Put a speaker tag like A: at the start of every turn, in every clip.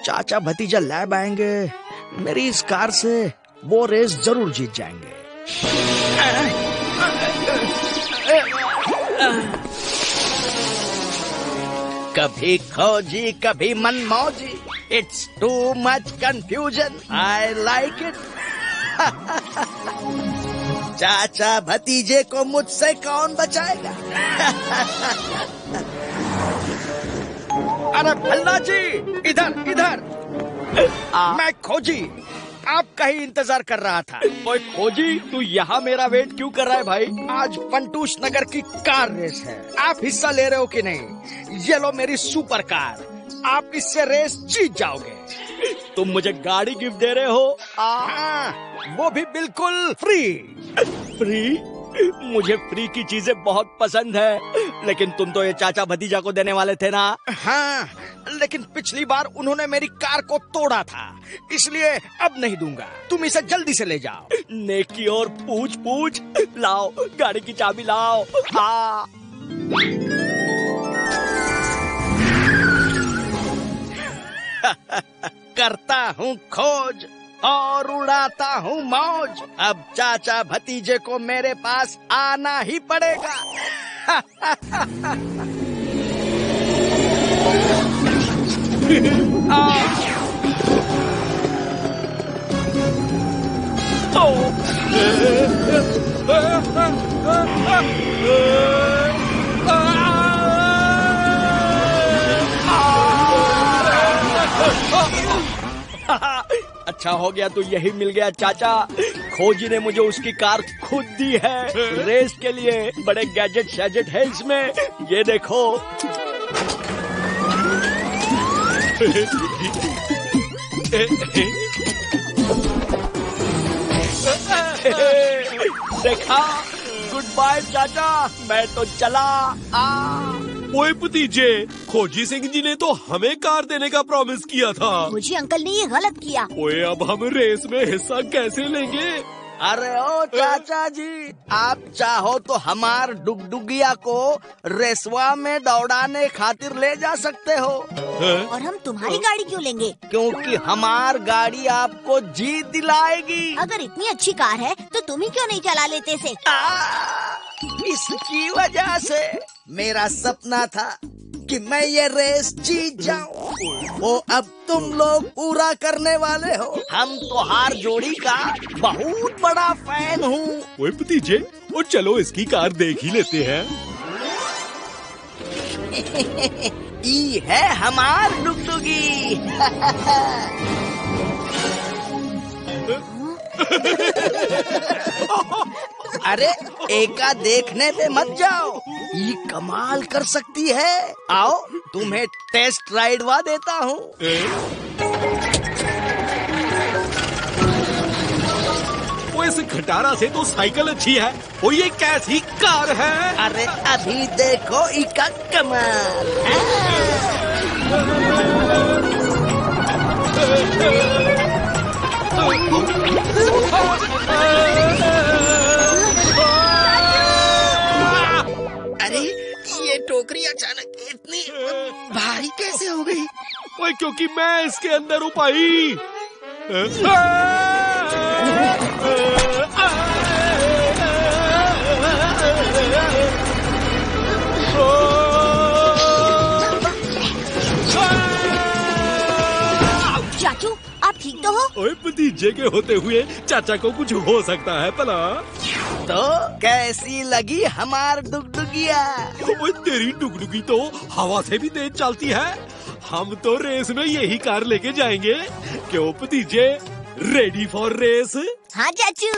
A: चाचा भतीजा लैब आएंगे, मेरी इस कार से वो रेस जरूर जीत जाएंगे। कभी खोजी कभी मनमौजी, it's too much confusion, I like it. चाचा भतीजे को मुझसे कौन बचाएगा? अरे भल्ला जी, इधर इधर। मैं खोजी आपका ही इंतजार कर रहा था।
B: ओए खोजी, तू यहाँ मेरा वेट क्यों कर रहा है भाई?
A: आज फंटूश नगर की कार रेस है, आप हिस्सा ले रहे हो कि नहीं? ये लो मेरी सुपर कार, आप इससे रेस जीत जाओगे।
B: तुम मुझे गाड़ी गिफ्ट दे रहे हो?
A: हाँ, वो भी बिल्कुल फ्री।
B: फ्री? मुझे फ्री की चीजें बहुत पसंद है, लेकिन तुम तो ये चाचा भतीजा को देने वाले थे ना?
A: हाँ, लेकिन पिछली बार उन्होंने मेरी कार को तोड़ा था, इसलिए अब नहीं दूंगा। तुम इसे जल्दी से ले जाओ।
B: नेकी और पूछ पूछ। लाओ गाड़ी की चाबी लाओ। हाँ।
A: करता हूँ खोज और उड़ाता हूँ मौज, अब चाचा भतीजे को मेरे पास आना ही पड़ेगा।
B: अच्छा हो गया तू यही मिल गया चाचा। खोजी ने मुझे उसकी कार खुद दी है रेस के लिए। बड़े गैजेट शैजेट है इसमें, ये देखो। देखा, गुड बाय चाचा, मैं तो चला।
C: ओए भतीजे, खोजी सिंह जी ने तो हमें कार देने का प्रॉमिस किया था।
D: खोजी अंकल ने ये गलत किया।
C: ओए अब हम रेस में हिस्सा कैसे लेंगे?
A: अरे ओ चाचा जी, आप चाहो तो हमार डुगडुगिया को रेसवा में दौड़ाने खातिर ले जा सकते हो।
D: और हम तुम्हारी गाड़ी क्यों लेंगे?
A: क्योंकि हमार गाड़ी आपको जीत दिलाएगी।
D: अगर इतनी अच्छी कार है तो तुम ही क्यों नहीं चला लेते से?
A: इसकी वजह से मेरा सपना था कि मैं ये रेस जीत जाऊं, वो अब तुम लोग पूरा करने वाले हो। हम तो हार जोड़ी का बहुत बड़ा फैन हूँ।
C: ओए भतीजे, वो चलो इसकी कार देख ही लेते हैं।
A: ई है हमार डुगडुगी। अरे एका देखने पे मत जाओ, ये कमाल कर सकती है। आओ तुम्हें टेस्ट राइडवा देता हूँ।
C: वो इस खटारा से तो साइकिल अच्छी है, वो ये कैसी कार है?
A: अरे अभी देखो इसका कमाल। अरे ये टोकरी अचानक इतनी भारी कैसे हो गई?
C: ओए क्योंकि मैं इसके अंदर हूँ भाई।
D: चाचू आप ठीक तो हो?
C: ओए भतीजे के होते हुए चाचा को कुछ हो सकता है भला?
A: तो कैसी लगी हमार डुगडुगिया?
C: ओए तेरी डुगडुगी तो हवा से भी तेज चलती है। हम तो रेस में यही कार लेके जाएंगे। क्यों भतीजे, रेडी फॉर रेस?
D: हाँ चाचू।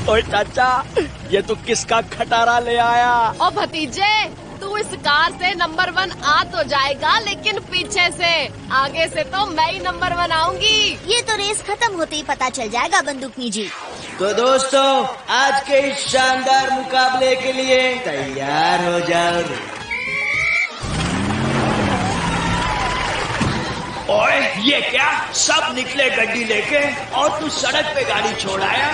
B: ओए चाचा, ये तो किसका खटारा ले आया?
E: ओ भतीजे, तू इस कार से नंबर 1 आ तो जाएगा, लेकिन पीछे से। आगे से तो मैं ही नंबर 1 आऊंगी।
D: ये तो रेस खत्म होते ही पता चल जाएगा बंदूकनी जी।
A: तो दोस्तों, आज के इस शानदार मुकाबले के लिए तैयार हो जाओ।
B: ओए ये क्या, सब निकले गड्डी लेके और तू सड़क पे गाड़ी छोड़ आया।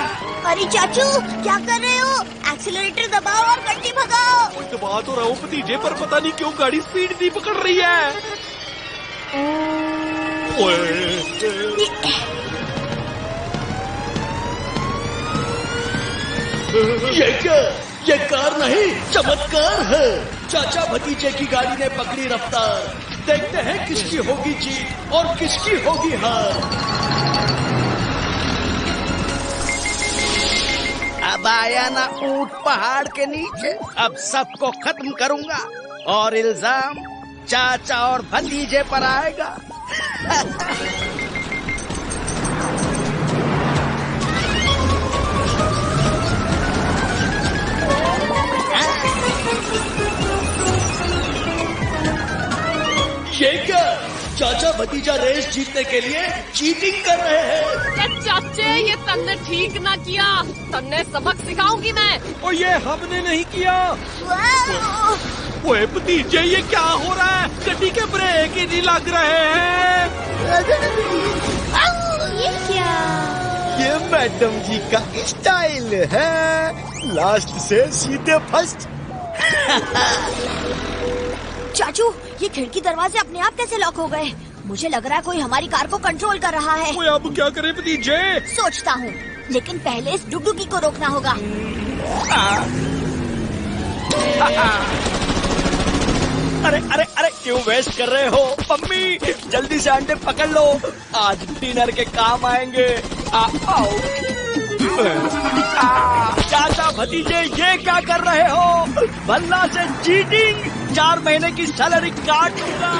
D: अरे चाचू क्या कर रहे हो? एक्सीलरेटर दबाओ और गड्डी भगाओ।
C: दबा तो रहा हूँ भतीजे, पर पता नहीं क्यों गाड़ी स्पीड नहीं पकड़ रही है।
B: ये क्या, ये कार नहीं चमत्कार है। चाचा भतीजे की गाड़ी ने पकड़ी रफ्तार। देखते हैं किसकी होगी जीत और किसकी होगी हार।
A: अब आया ना ऊंट पहाड़ के नीचे, अब सबको खत्म करूंगा और इल्जाम चाचा और भतीजे पर आएगा।
B: ये क्या, चाचा भतीजा रेस जीतने के लिए चीटिंग कर रहे हैं।
E: चाचे ये तन्ने ठीक ना किया, तन्ने सबक सिखाऊंगी मैं।
C: और ये हमने नहीं किया। ओए भतीजे ये क्या हो रहा है? गड्डी के ब्रेक ही नहीं लग रहे हैं।
D: ये क्या?
A: ये मैडम जी का स्टाइल है, लास्ट से सीधे फर्स्ट।
D: चाचू ये खिड़की दरवाजे अपने आप कैसे लॉक हो गए? मुझे लग रहा है कोई हमारी कार को कंट्रोल कर रहा है।
C: ओए अब क्या करें भतीजे?
D: सोचता हूँ, लेकिन पहले इस डुगडुगी को रोकना होगा।
B: अरे अरे अरे क्यों वेस्ट कर रहे हो? मम्मी जल्दी से अंडे पकड़ लो, आज डिनर के काम आएंगे। आओ। चाचा भतीजे ये क्या कर रहे हो? भल्ला से चीटिंग, 4 महीने की सैलरी काट दूंगा।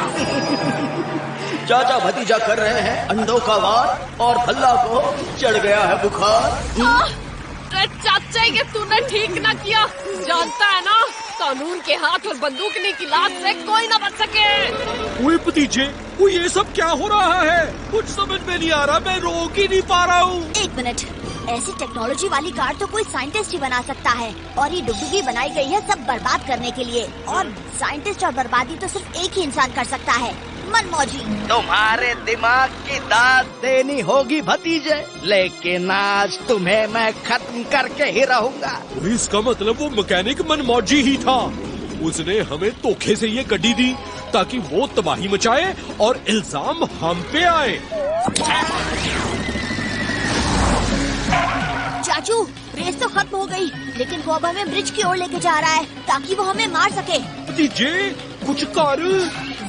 B: चाचा भतीजा कर रहे हैं अंडों का वार और भल्ला को चढ़ गया है बुखार।
E: चाचा ये तूने ठीक ना किया, जानता है ना कानून के हाथ और बंदूकनी की लात से कोई ना बच सके।
C: ओए भतीजे, वो ये सब क्या हो रहा है? कुछ समझ में नहीं आ रहा, मैं रोक ही नहीं पा रहा हूँ।
D: 1 मिनट, ऐसी टेक्नोलॉजी वाली कार तो कोई साइंटिस्ट ही बना सकता है, और ये डुगडुगी बनाई गई है सब बर्बाद करने के लिए, और साइंटिस्ट और बर्बादी तो सिर्फ एक ही इंसान कर सकता है, मनमौजी।
A: तुम्हारे दिमाग की दाद देनी होगी भतीजे, लेकिन आज तुम्हें मैं खत्म करके ही रहूंगा।
C: इसका मतलब वो मैकेनिक मनमौजी ही था। उसने हमें धोखे से ये गड्डी दी ताकि वो तबाही मचाए और इल्जाम हम पे आए।
D: चाचू रेस तो खत्म हो गई, लेकिन वो अब हमें ब्रिज की ओर लेके जा रहा है ताकि वो हमें मार सके।
C: भतीजे कुछ कर।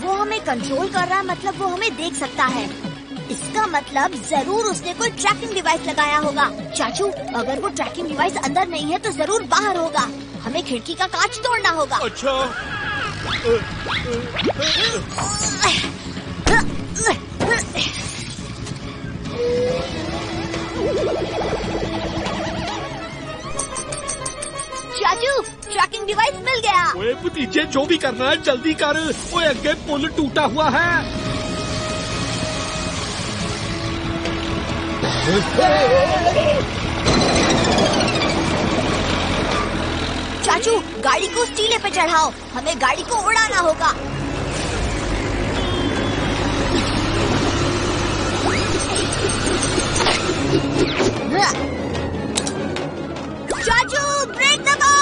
D: वो हमें कंट्रोल कर रहा है, मतलब वो हमें देख सकता है। इसका मतलब जरूर उसने कोई ट्रैकिंग डिवाइस लगाया होगा। चाचू अगर वो ट्रैकिंग डिवाइस अंदर नहीं है तो जरूर बाहर होगा। हमें खिड़की का कांच तोड़ना होगा।
C: अच्छा।
D: चाचू ट्रैकिंग डिवाइस मिल गया।
C: ओए भतीजे जो भी करना है जल्दी कर। ओए आगे पुल टूटा हुआ है।
D: चाचू गाड़ी को स्टीले पे चढ़ाओ, हमें गाड़ी को उड़ाना होगा। चाचू ब्रेक दबाओ।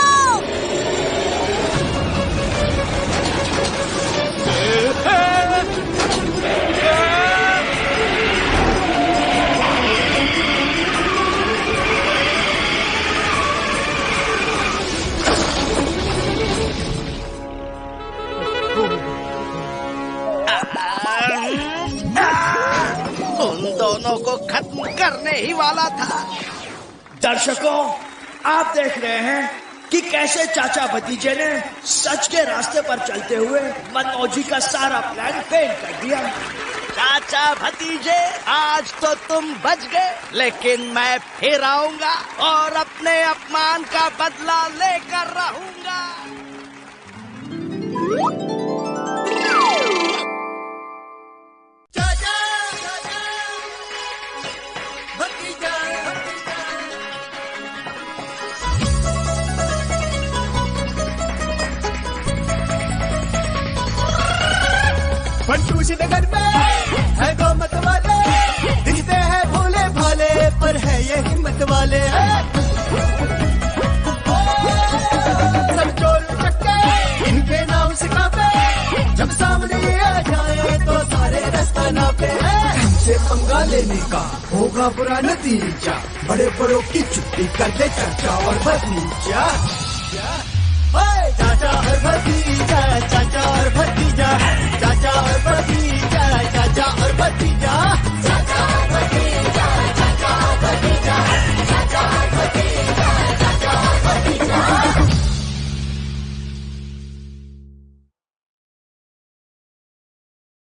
A: उन दोनों को खत्म करने ही वाला था।
B: दर्शकों आप देख रहे हैं कि कैसे चाचा भतीजे ने सच के रास्ते पर चलते हुए मनमौजी का सारा प्लान फेल कर दिया।
A: चाचा भतीजे आज तो तुम बच गए, लेकिन मैं फिर आऊंगा और अपने अपमान का बदला लेकर रहूंगा।
F: बंटू नगर में है दो मत वाले, दिखते हैं भोले भाले पर है ये हिम्मत वाले। सब चोर चक्के इनके नाम से कापे, जब सामने आ जाए तो सारे रास्ता नापे। हमसे पंगा लेने का होगा बुरा नतीजा, बड़े बड़ों की छुट्टी कर दे चाचा और भतीजा। चाचा और भतीजा, चाचा और